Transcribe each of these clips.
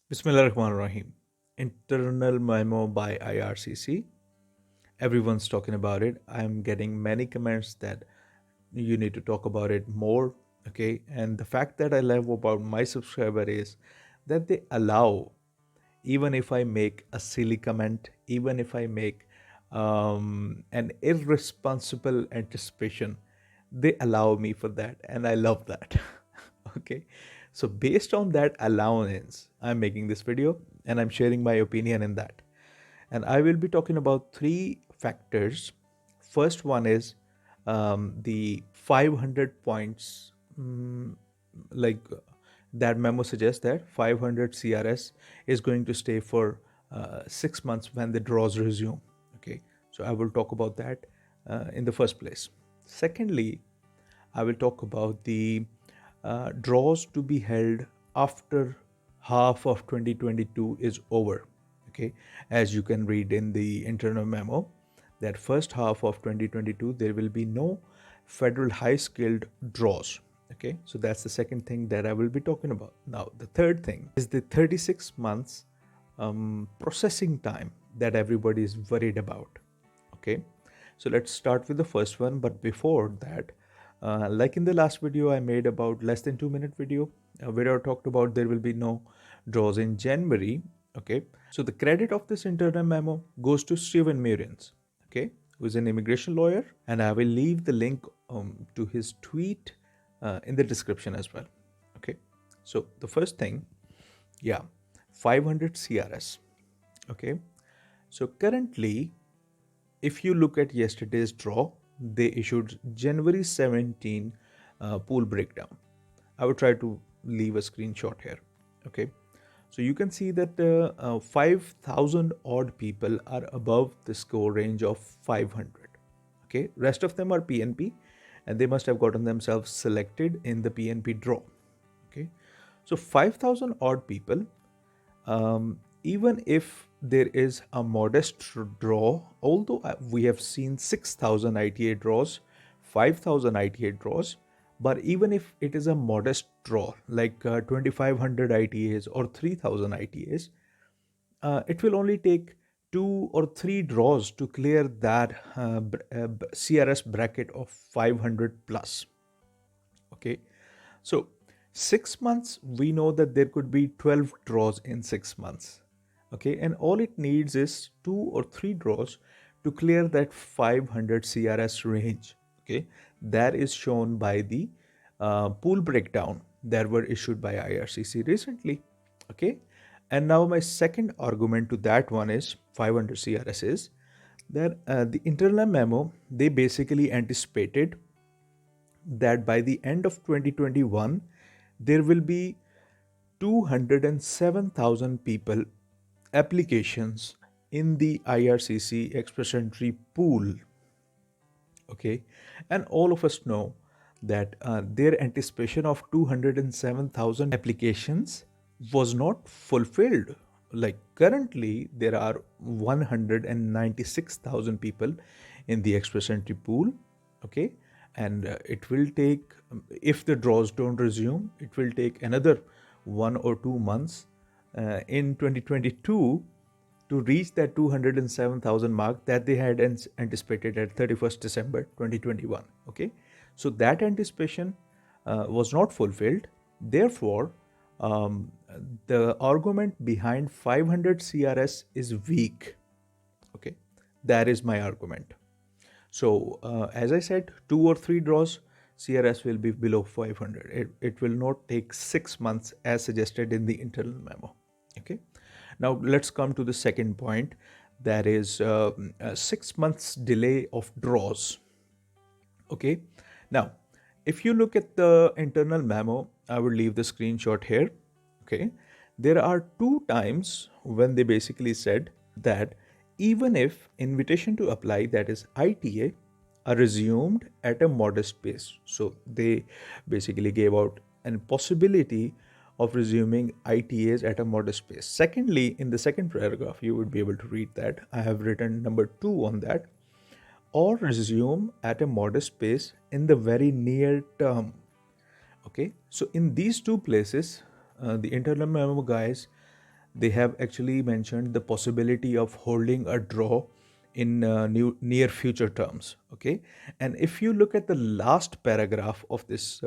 Bismillahirrahmanirrahim. Internal memo by IRCC. Everyone's talking about it. I'm getting many comments that you need to talk about it more. Okay. And the fact that I love about my subscriber is that they allow, even if I make a silly comment, even if I make an irresponsible anticipation, they allow me for that. And I love that. Okay. So, based on that allowance, I'm making this video and I'm sharing my opinion in that. And I will be talking about three factors. First one is the 500 points. Like that memo suggests that 500 CRS is going to stay for 6 months when the draws resume. Okay, so I will talk about that in the first place. Secondly, I will talk about the draws to be held after half of 2022 is over. Okay, as you can read in the internal memo, that first half of 2022 there will be no federal high skilled draws. Okay, so that's the second thing that I will be talking about. Now, the third thing is the 36 months processing time that everybody is worried about. Okay, so let's start with the first one. But before that, like in the last video I made about less than 2 minute video where I talked about there will be no draws in January. Okay, so the credit of this internal memo goes to Steven Meurrens, okay, who is an immigration lawyer, and I will leave the link to his tweet in the description as well. Okay, so the first thing, yeah, 500 CRS. Okay, so currently, if you look at yesterday's draw, they issued January 17 pool breakdown. I will try to leave a screenshot here. Okay, so you can see that 5,000 odd people are above the score range of 500. Okay, rest of them are PNP, and they must have gotten themselves selected in the PNP draw. Okay, so 5,000 odd people, even if there is a modest draw, although we have seen 6,000 ITA draws, 5,000 ITA draws, but even if it is a modest draw like 2,500 ITAs or 3,000 ITAs, it will only take 2 or 3 draws to clear that CRS bracket of 500 plus. Okay, so 6 months, we know that there could be 12 draws in 6 months. Okay, and all it needs is 2 or 3 draws to clear that 500 CRS range. Okay, that is shown by the pool breakdown that were issued by IRCC recently. Okay, and now my second argument to that one is 500 CRS is that the internal memo, they basically anticipated that by the end of 2021 there will be 207,000 people applications in the IRCC express entry pool. Okay, and all of us know that their anticipation of 207,000 applications was not fulfilled. Like currently there are 196,000 people in the express entry pool. Okay, and it will take, if the draws don't resume, it will take another 1 or 2 months in 2022 to reach that 207,000 mark that they had anticipated at 31st December 2021. Okay, so that anticipation was not fulfilled. Therefore, the argument behind 500 CRS is weak. Okay, that is my argument. So, as I said, 2 or 3 draws, CRS will be below 500. It will not take 6 months as suggested in the internal memo. Okay. Now, let's come to the second point, that is 6 months delay of draws. Okay. Now, if you look at the internal memo, I will leave the screenshot here. Okay. There are 2 times when they basically said that even if invitation to apply, that is ITA, are resumed at a modest pace. So they basically gave out a possibility of resuming ITAs at a modest pace. Secondly, in the second paragraph, you would be able to read that. I have written number 2 on that, or resume at a modest pace in the very near term. Okay, so in these 2 places, the internal memo guys, they have actually mentioned the possibility of holding a draw in near future terms. Okay, and if you look at the last paragraph of this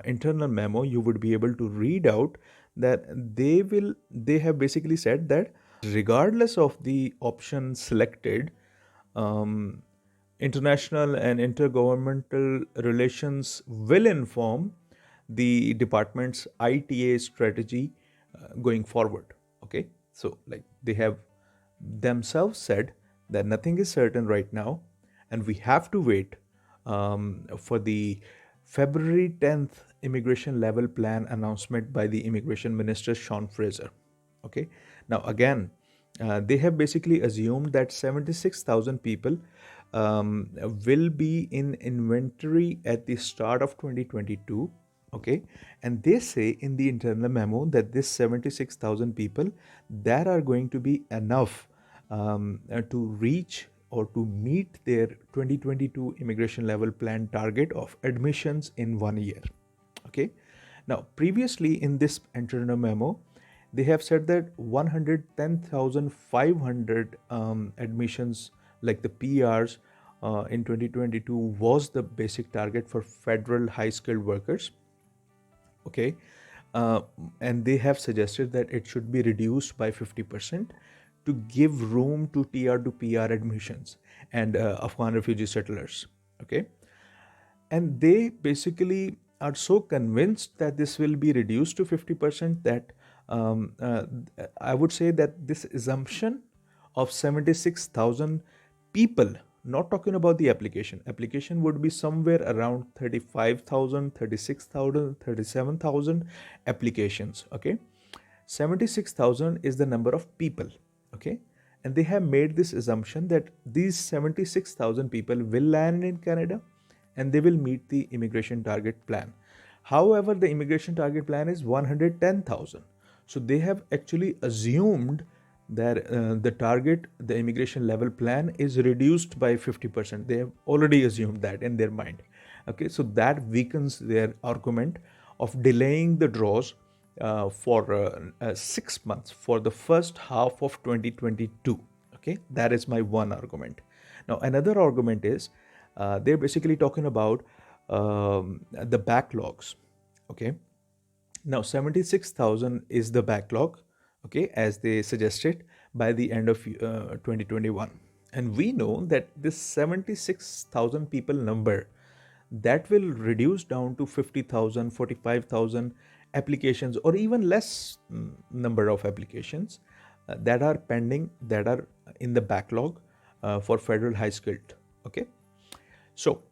internal memo, you would be able to read out that they have basically said that regardless of the option selected, um, international and intergovernmental relations will inform the department's ITA strategy going forward. Okay, so like they have themselves said that nothing is certain right now, and we have to wait for the February 10th immigration level plan announcement by the immigration minister Sean Fraser. Okay, now again, they have basically assumed that 76,000 people um, will be in inventory at the start of 2022. Okay, and they say in the internal memo that this 76,000 people that are going to be enough to reach or to meet their 2022 immigration level plan target of admissions in 1 year. Okay, now previously in this internal memo, they have said that 110,500 admissions, like the PRs, in 2022 was the basic target for federal high skilled workers. Okay, uh, and they have suggested that it should be reduced by 50% to give room to TR to PR admissions and Afghan refugee settlers. Okay, and they basically are so convinced that this will be reduced to 50% that um, uh, I would say that this assumption of 76,000 people, not talking about the application would be somewhere around 35,000, 36,000, 37,000 applications. Okay, 76,000 is the number of people. Okay, and they have made this assumption that these 76,000 people will land in Canada and they will meet the immigration target plan. However, the immigration target plan is 110,000. So they have actually assumed that the immigration level plan is reduced by 50%. They have already assumed that in their mind. Okay, so that weakens their argument of delaying the draws for 6 months for the first half of 2022. Okay, that is my one argument. Now, another argument is they're basically talking about the backlogs. Okay, now 76,000 is the backlog, okay, as they suggested by the end of 2021. And we know that this 76,000 people number that will reduce down to 50,000, 45,000 applications, or even less number of applications that are pending, that are in the backlog for federal high skilled. Okay, so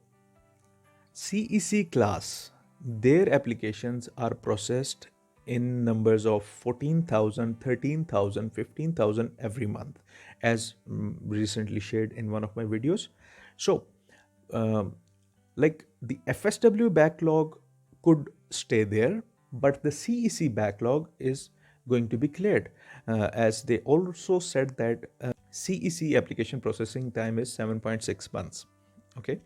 CEC class, their applications are processed in numbers of 14,000, 13,000, 15,000 every month, as recently shared in one of my videos. So, um, like the FSW backlog could stay there, but the CEC backlog is going to be cleared, as they also said that CEC application processing time is 7.6 months. Okay,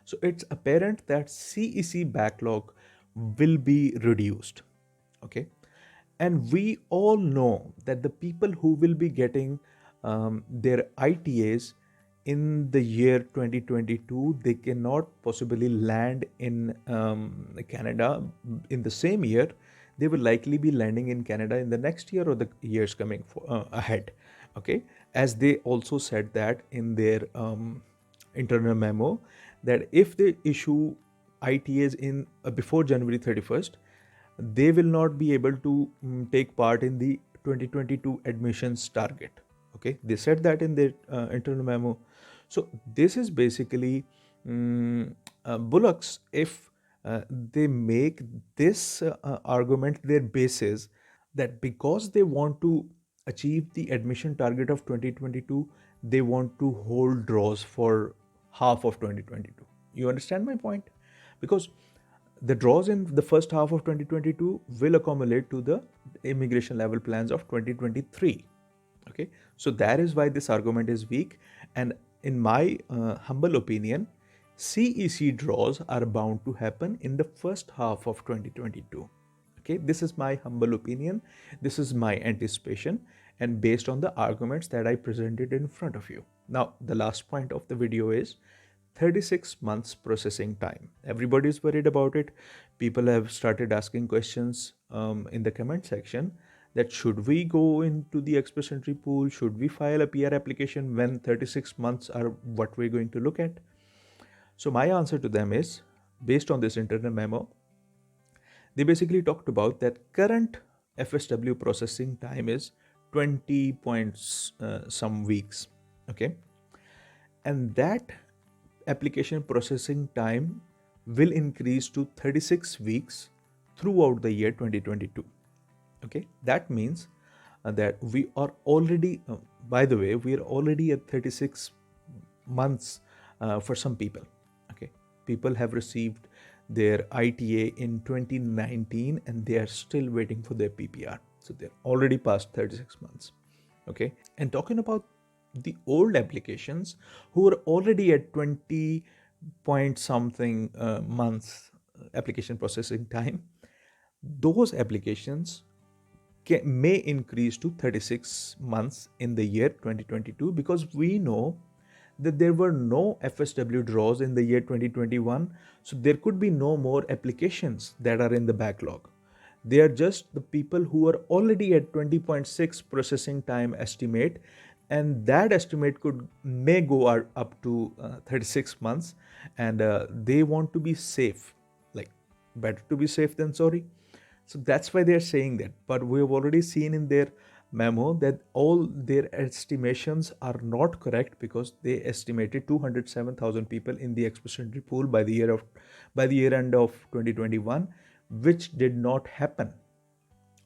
so it's apparent that CEC backlog will be reduced. Okay, and we all know that the people who will be getting their ITAs in the year 2022, they cannot possibly land in Canada in the same year. They will likely be landing in Canada in the next year or the years coming ahead. Okay, as they also said that in their internal memo, that if they issue ITAs in before January 31st, they will not be able to take part in the 2022 admissions target. Okay, they said that in their internal memo. So this is basically bullocks if they make this argument their basis, that because they want to achieve the admission target of 2022, they want to hold draws for half of 2022. You understand my point? Because the draws in the first half of 2022 will accumulate to the immigration level plans of 2023. Okay, so that is why this argument is weak, and in my humble opinion, CEC draws are bound to happen in the first half of 2022. Okay, Okay, this is my humble opinion, this is my anticipation, and based on the arguments that I presented in front of you. Now, the last point of the video is 36 months processing time. Everybody is worried about it. People have started asking questions in the comment section that should we go into the express entry pool? Should we file a PR application when 36 months are what we're going to look at? So my answer to them is, based on this internal memo, they basically talked about that current FSW processing time is 20 points some weeks. Okay. And that application processing time will increase to 36 weeks throughout the year 2022. Okay. That means that we are already, by the way, we are already at 36 months for some people. Okay. People have received their ITA in 2019 and they are still waiting for their PPR. So they're already past 36 months. Okay. And talking about the old applications who are already at 20 point something months application processing time, those applications may increase to 36 months in the year 2022, because we know that there were no FSW draws in the year 2021. So there could be no more applications that are in the backlog. They are just the people who are already at 20.6 processing time estimate, and that estimate may go up to 36 months, and they want to be safe. Like, better to be safe than sorry. So that's why they're saying that. But we have already seen in their memo that all their estimations are not correct, because they estimated 207,000 people in the express entry pool by the year end of 2021, which did not happen.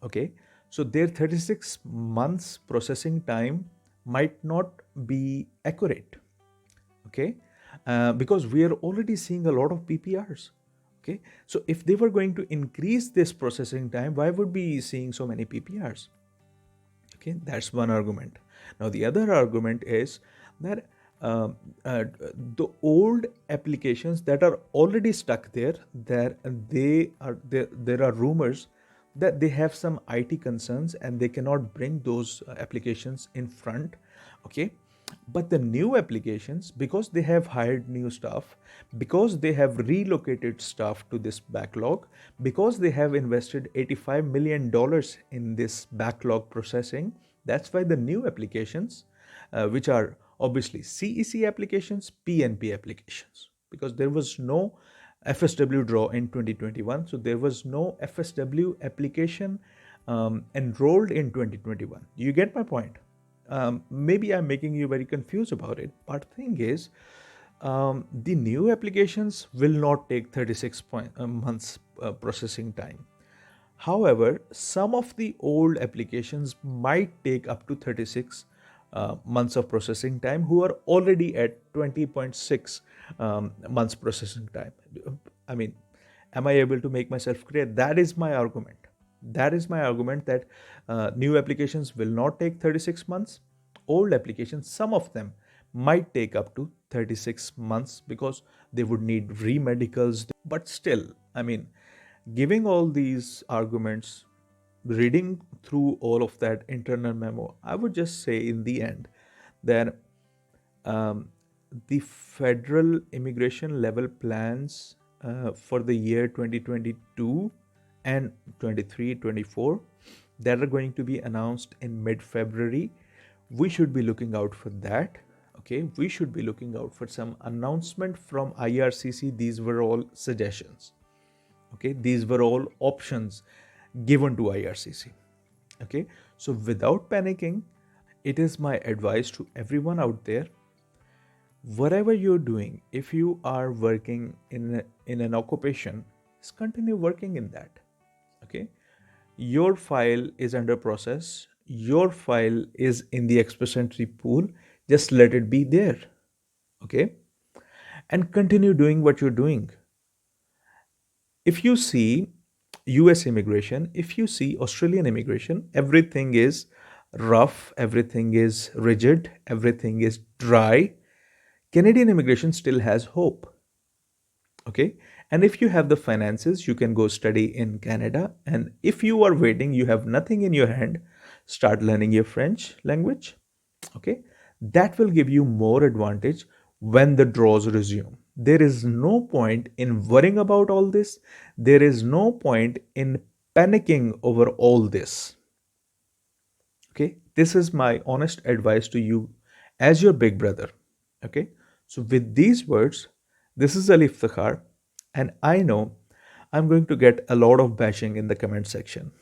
Okay, so their 36 months processing time might not be accurate. Okay, because we are already seeing a lot of PPRs. Okay, so if they were going to increase this processing time, why would we be seeing so many PPRs? Okay, that's one argument. Now the other argument is that the old applications that are already stuck there, there are rumors that they have some IT concerns and they cannot bring those applications in front. Okay, but the new applications, because they have hired new staff, because they have relocated staff to this backlog, because they have invested $85 million in this backlog processing, that's why the new applications, which are obviously CEC applications, PNP applications, because there was no FSW draw in 2021, so there was no FSW application enrolled in 2021. You get my point? Maybe I'm making you very confused about it, but thing is, the new applications will not take 36 months processing time. However, some of the old applications might take up to 36 months of processing time, who are already at 20.6 months processing time. I mean, am I able to make myself clear? That is my argument. That is my argument, that new applications will not take 36 months. Old applications, some of them might take up to 36 months because they would need re-medicals. But still, I mean, giving all these arguments, reading through all of that internal memo, I would just say in the end that the federal immigration level plans for the year 2022 and 23-24 that are going to be announced in mid-February, we should be looking out for that. Okay, we should be looking out for some announcement from IRCC. These were all suggestions. Okay, these were all options given to IRCC. Okay, so without panicking, it is my advice to everyone out there, whatever you're doing, if you are working in an occupation, just continue working in that. Okay, your file is under process, your file is in the express entry pool, just let it be there. Okay, and continue doing what you're doing. If you see US immigration, if you see Australian immigration, everything is rough, everything is rigid, everything is dry. Canadian immigration still has hope. Okay, And if you have the finances, you can go study in Canada. And if you are waiting, you have nothing in your hand, start learning your French language. Okay, that will give you more advantage when the draws resume. There is no point in worrying about all this. There is no point in panicking over all this. Okay, this is my honest advice to you as your big brother. Okay, so with these words, this is Ali Iftikhar, and I know I'm going to get a lot of bashing in the comment section.